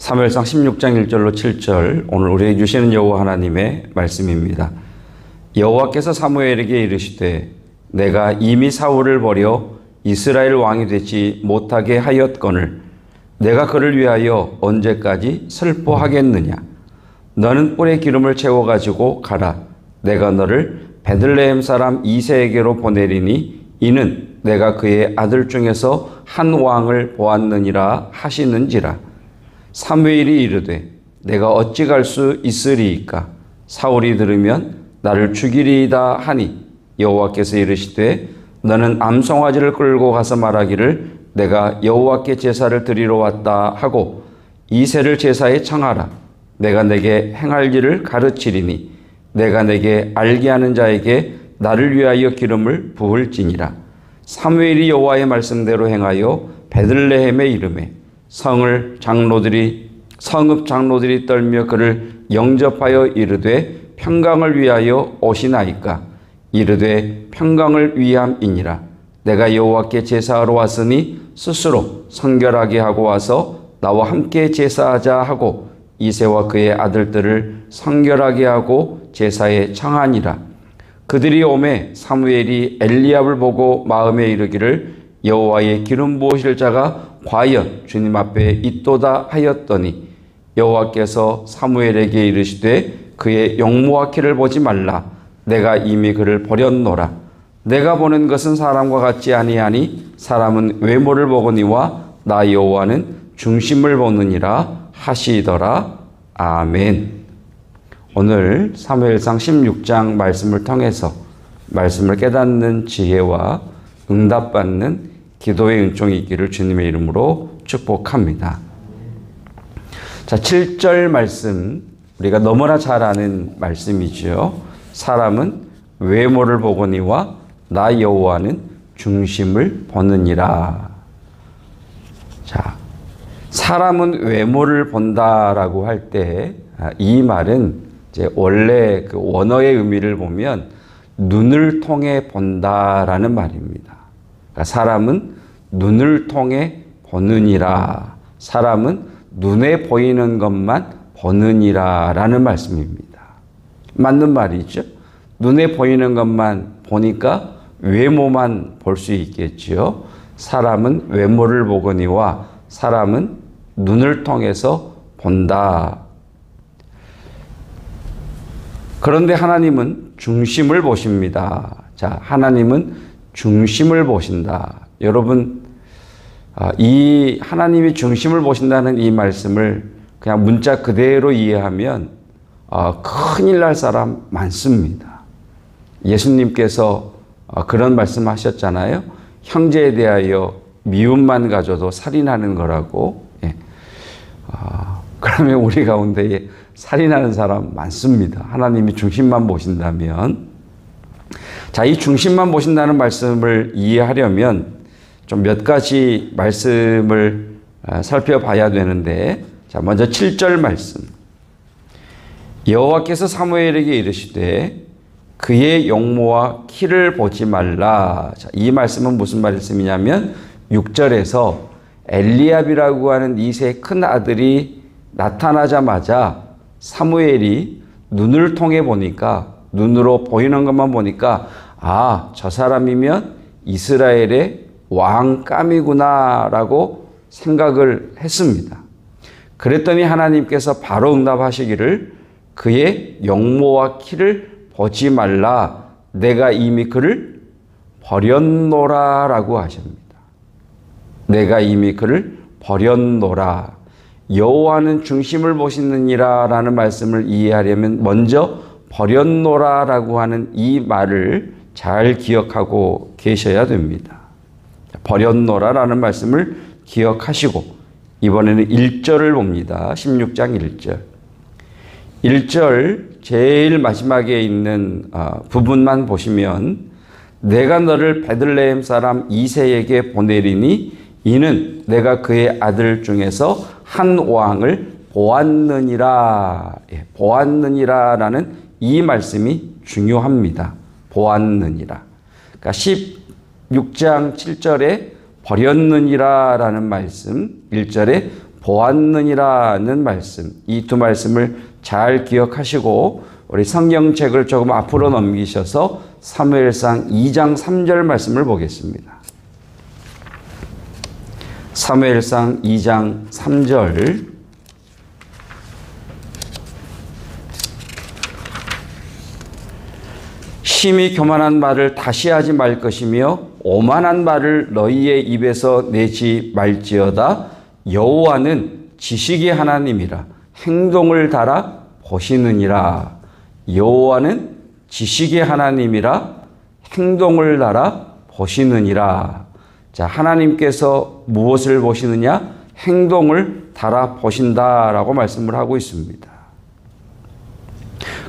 사무엘상 16장 1절로 7절 오늘 우리에게 주시는 여호와 하나님의 말씀입니다. 여호와께서 사무엘에게 이르시되 내가 이미 사울을 버려 이스라엘 왕이 되지 못하게 하였거늘 내가 그를 위하여 언제까지 슬퍼하겠느냐. 너는 뿔에 기름을 채워가지고 가라. 내가 너를 베들레헴 사람 이새에게로 보내리니 이는 내가 그의 아들 중에서 한 왕을 보았느니라 하시는지라. 사무엘이 이르되 내가 어찌 갈 수 있으리이까. 사울이 들으면 나를 죽이리이다 하니 여호와께서 이르시되 너는 암송아지를 끌고 가서 말하기를 내가 여호와께 제사를 드리러 왔다 하고 이새를 제사에 청하라. 내가 내게 행할 일을 가르치리니 내가 내게 알게 하는 자에게 나를 위하여 기름을 부을지니라. 사무엘이 여호와의 말씀대로 행하여 베들레헴에 이르매 성읍 장로들이 떨며 그를 영접하여 이르되 평강을 위하여 오시나이까. 이르되 평강을 위함이니라. 내가 여호와께 제사하러 왔으니 스스로 성결하게 하고 와서 나와 함께 제사하자 하고 이새와 그의 아들들을 성결하게 하고 제사에 청하니라. 그들이 오매 사무엘이 엘리압을 보고 마음에 이르기를 여호와의 기름 부으실 자가 과연 주님 앞에 있도다 하였더니 여호와께서 사무엘에게 이르시되 그의 용모와 키를 보지 말라. 내가 이미 그를 버렸노라. 내가 보는 것은 사람과 같지 아니하니 사람은 외모를 보거니와 나 여호와는 중심을 보느니라 하시더라. 아멘. 오늘 사무엘상 16장 말씀을 통해서 말씀을 깨닫는 지혜와 응답받는 기도의 은총이 있기를 주님의 이름으로 축복합니다. 자, 7절 말씀 우리가 너무나 잘 아는 말씀이죠. 사람은 외모를 보거니와 나 여호와는 중심을 보느니라. 자, 사람은 외모를 본다라고 할 때 이 말은 이제 원래 그 원어의 의미를 보면 눈을 통해 본다라는 말입니다. 그러니까 사람은 눈을 통해 보느니라. 사람은 눈에 보이는 것만 보느니라 라는 말씀입니다. 맞는 말이죠. 눈에 보이는 것만 보니까 외모만 볼 수 있겠지요. 사람은 외모를 보거니와 사람은 눈을 통해서 본다. 그런데 하나님은 중심을 보십니다. 자, 하나님은 중심을 보신다. 여러분, 이 하나님이 중심을 보신다는 이 말씀을 그냥 문자 그대로 이해하면 큰일 날 사람 많습니다. 예수님께서 그런 말씀하셨잖아요. 형제에 대하여 미움만 가져도 살인하는 거라고. 예. 그러면 우리 가운데에 살인하는 사람 많습니다. 하나님이 중심만 보신다면. 자, 이 중심만 보신다는 말씀을 이해하려면 좀 몇 가지 말씀을 살펴봐야 되는데, 자, 먼저 7절 말씀. 여호와께서 사무엘에게 이르시되 그의 용모와 키를 보지 말라. 자, 이 말씀은 무슨 말씀이냐면 6절에서 엘리압이라고 하는 이새의 큰 아들이 나타나자마자 사무엘이 눈을 통해 보니까, 눈으로 보이는 것만 보니까 저 사람이면 이스라엘의 왕감이구나 라고 생각을 했습니다. 그랬더니 하나님께서 바로 응답하시기를 그의 용모와 키를 보지 말라. 내가 이미 그를 버렸노라 라고 하십니다. 내가 이미 그를 버렸노라. 여호와는 중심을 보시느니라 라는 말씀을 이해하려면 먼저 버렸노라 라고 하는 이 말을 잘 기억하고 계셔야 됩니다. 버렸노라 라는 말씀을 기억하시고 이번에는 1절을 봅니다. 16장 1절. 1절 제일 마지막에 있는 부분만 보시면 내가 너를 베들레헴 사람 이새에게 보내리니 이는 내가 그의 아들 중에서 한 왕을 보았느니라. 보았느니라 라는 이 말씀이 중요합니다. 보았느니라. 그러니까 16장 7절에 버렸느니라 라는 말씀, 1절에 보았느니라는 말씀, 이 두 말씀을 잘 기억하시고 우리 성경책을 조금 앞으로 넘기셔서 사무엘상 2장 3절 말씀을 보겠습니다. 사무엘상 2장 3절. 심히 교만한 말을 다시 하지 말 것이며 오만한 말을 너희의 입에서 내지 말지어다. 여호와는 지식의 하나님이라 행동을 달아 보시느니라. 여호와는 지식의 하나님이라 행동을 달아 보시느니라. 자, 하나님께서 무엇을 보시느냐? 행동을 달아 보신다라고 말씀을 하고 있습니다.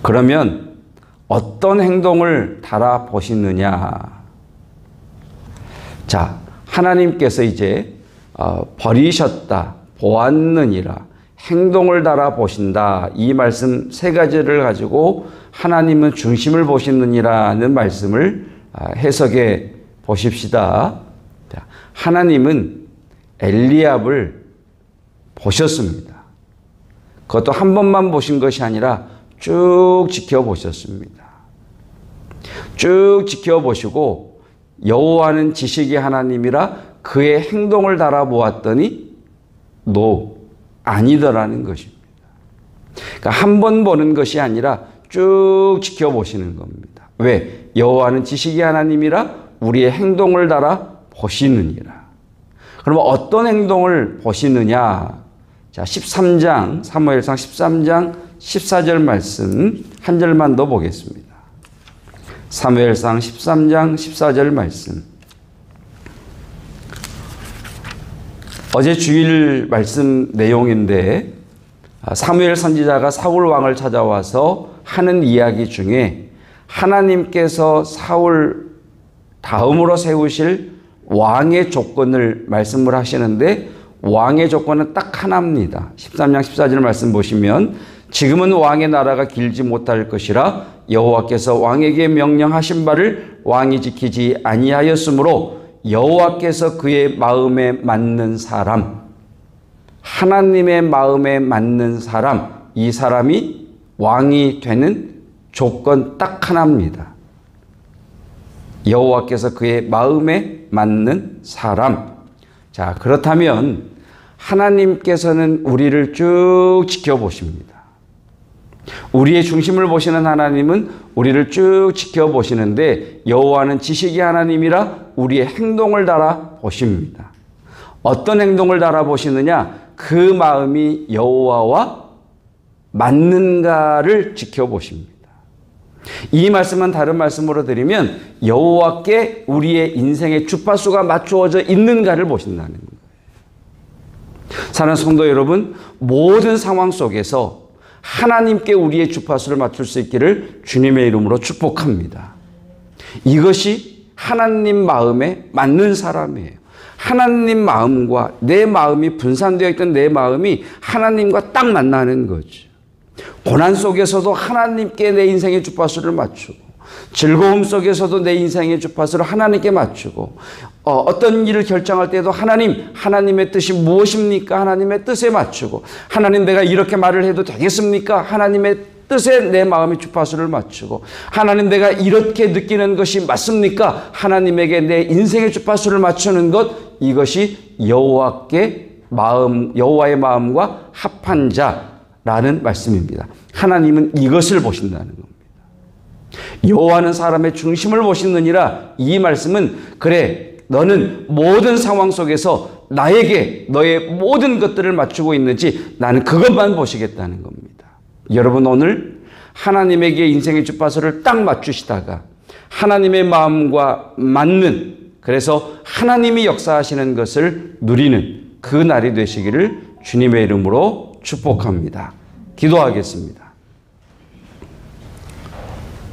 그러면 어떤 행동을 달아 보시느냐? 자, 하나님께서 이제 버리셨다, 보았느니라, 행동을 달아 보신다. 이 말씀 세 가지를 가지고 하나님은 중심을 보시느니라는 말씀을 해석해 보십시다. 자, 하나님은 엘리압을 보셨습니다. 그것도 한 번만 보신 것이 아니라 쭉 지켜보셨습니다. 쭉 지켜보시고 여호와는 지식의 하나님이라 그의 행동을 달아보았더니 아니더라는 것입니다. 그러니까 한 번 보는 것이 아니라 쭉 지켜보시는 겁니다. 왜? 여호와는 지식의 하나님이라 우리의 행동을 달아보시느니라. 그러면 어떤 행동을 보시느냐? 자, 13장, 사무엘상 13장 14절 말씀 한 절만 더 보겠습니다. 사무엘상 13장 14절 말씀. 어제 주일 말씀 내용인데 사무엘 선지자가 사울 왕을 찾아와서 하는 이야기 중에 하나님께서 사울 다음으로 세우실 왕의 조건을 말씀을 하시는데 왕의 조건은 딱 하나입니다. 13장 14절 말씀 보시면 지금은 왕의 나라가 길지 못할 것이라 여호와께서 왕에게 명령하신 바를 왕이 지키지 아니하였으므로 여호와께서 그의 마음에 맞는 사람, 하나님의 마음에 맞는 사람, 이 사람이 왕이 되는 조건 딱 하나입니다. 여호와께서 그의 마음에 맞는 사람. 자, 그렇다면 하나님께서는 우리를 쭉 지켜보십니다. 우리의 중심을 보시는 하나님은 우리를 쭉 지켜보시는데 여호와는 지식의 하나님이라 우리의 행동을 달아 보십니다. 어떤 행동을 달아 보시느냐? 그 마음이 여호와와 맞는가를 지켜보십니다. 이 말씀은 다른 말씀으로 드리면 여호와께 우리의 인생의 주파수가 맞추어져 있는가를 보신다는 거예요. 사랑하는 성도 여러분, 모든 상황 속에서 하나님께 우리의 주파수를 맞출 수 있기를 주님의 이름으로 축복합니다. 이것이 하나님 마음에 맞는 사람이에요. 하나님 마음과 내 마음이 분산되어 있던 내 마음이 하나님과 딱 만나는 거죠. 고난 속에서도 하나님께 내 인생의 주파수를 맞추고 즐거움 속에서도 내 인생의 주파수를 하나님께 맞추고 어떤 일을 결정할 때도 하나님의 뜻이 무엇입니까? 하나님의 뜻에 맞추고 하나님 내가 이렇게 말을 해도 되겠습니까? 하나님의 뜻에 내 마음의 주파수를 맞추고 하나님 내가 이렇게 느끼는 것이 맞습니까? 하나님에게 내 인생의 주파수를 맞추는 것, 이것이 여호와의 마음과 합한 자라는 말씀입니다. 하나님은 이것을 보신다는 겁니다. 여호와는 사람의 중심을 보시느니라. 이 말씀은 그래, 너는 모든 상황 속에서 나에게 너의 모든 것들을 맞추고 있는지 나는 그것만 보시겠다는 겁니다. 여러분, 오늘 하나님에게 인생의 주파수를 딱 맞추시다가 하나님의 마음과 맞는, 그래서 하나님이 역사하시는 것을 누리는 그 날이 되시기를 주님의 이름으로 축복합니다. 기도하겠습니다.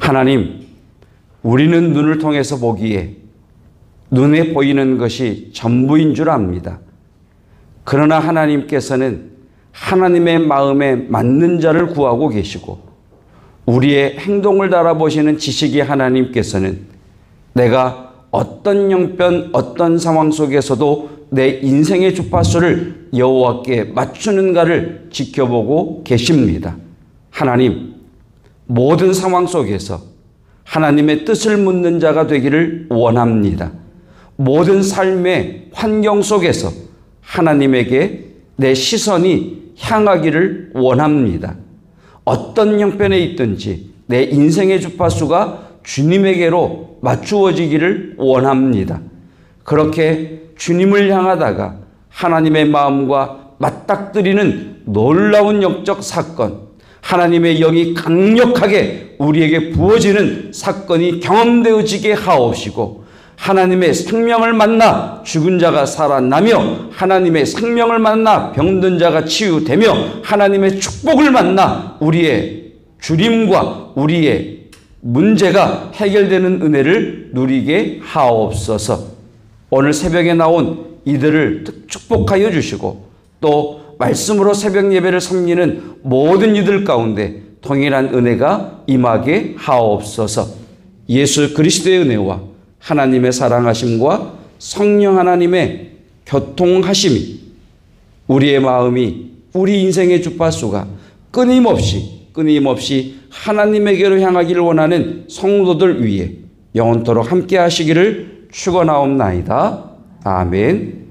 하나님, 우리는 눈을 통해서 보기에 눈에 보이는 것이 전부인 줄 압니다. 그러나 하나님께서는 하나님의 마음에 맞는 자를 구하고 계시고 우리의 행동을 달아보시는 지식의 하나님께서는 내가 어떤 형편, 어떤 상황 속에서도 내 인생의 주파수를 여호와께 맞추는가를 지켜보고 계십니다. 하나님, 모든 상황 속에서 하나님의 뜻을 묻는 자가 되기를 원합니다. 모든 삶의 환경 속에서 하나님에게 내 시선이 향하기를 원합니다. 어떤 형편에 있든지 내 인생의 주파수가 주님에게로 맞추어지기를 원합니다. 그렇게 주님을 향하다가 하나님의 마음과 맞닥뜨리는 놀라운 영적 사건, 하나님의 영이 강력하게 우리에게 부어지는 사건이 경험되어지게 하옵시고, 하나님의 생명을 만나 죽은 자가 살아나며 하나님의 생명을 만나 병든 자가 치유되며 하나님의 축복을 만나 우리의 주림과 우리의 문제가 해결되는 은혜를 누리게 하옵소서. 오늘 새벽에 나온 이들을 축복하여 주시고 또 말씀으로 새벽 예배를 섬기는 모든 이들 가운데 동일한 은혜가 임하게 하옵소서. 예수 그리스도의 은혜와 하나님의 사랑하심과 성령 하나님의 교통하심이 우리의 마음이 우리 인생의 주파수가 끊임없이 하나님에게로 향하기를 원하는 성도들 위해 영원토록 함께 하시기를 축원하옵나이다. 아멘.